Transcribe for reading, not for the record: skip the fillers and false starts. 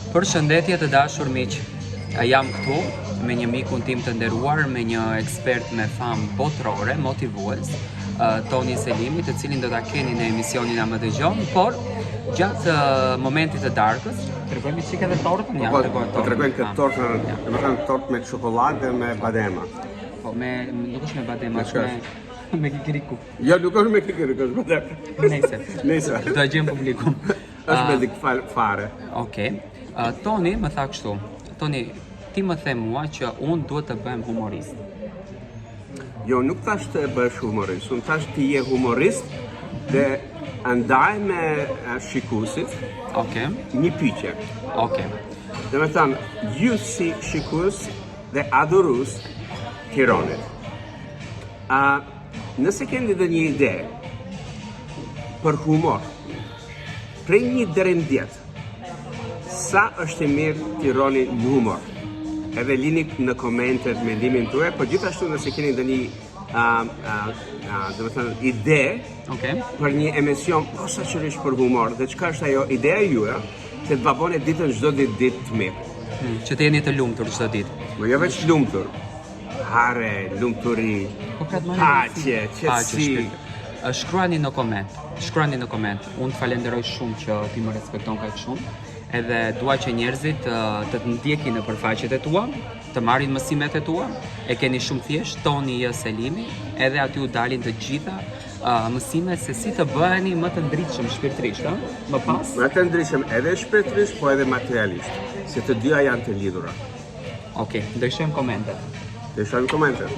Përshëndetje të dashur miq. Jam këtu me një mikun tim të nderuar, me një ekspert me famë botërore, motivues, Toni Selimi, të cilin do ta keni në emisionin A Më Dëgjon, por gjatë momentit të darkës, tregojmë çike edhe tortën, ja, Po tregojmë këtë tortën, domethënë tortë me çokoladë dhe me badema. Po nuk është me badema, është me kikiriku. Jo, nuk është me kikiriku, është badem. Nëse. Do ta gjejmë publikun. Është me dik fare. Okej. Toni më tha kështu. Toni, ti më the mua që unë duhet të bëhem humorist. Jo, nuk thash të bësh humorist, unë thash ti je humorist dhe ndaj me shikuesit. Një pyetje. Dhe me thënë, ju si shikues dhe adhurues Tiranit. Nëse keni dhe një ide për humor, prej 1 deri në 10, sa është i mirë Tirani në humor? Edhe lini në komentet mendimin tuaj, por gjithashtu nëse keni ndonjë ide për një emision posaçërisht për humor, dhe çka është ajo ideja juaj, se të baboni ditën çdo ditë të mirë. Që të jeni të lumtur çdo ditë. Po jo vetëm lumtur. Hare, lumturi, paqe, qetësi. Shkruani në koment. Unë të falenderoj shumë që ti më respekton kaq shumë. Edhe dua që njerëzit të ndjekin në përfaqet e tua, të marrin mësimet e tua. E keni shumë thjesht, Toni Selimi, edhe aty u dalin të gjitha mësimet se si të bëheni më të ndritshëm shpirtërisht, më pas. Më të ndritshëm edhe shpirtërisht, po edhe materialisht, se të dyja janë të lidhura. Okej, ndëshojmë komentet. Deixa no comentário.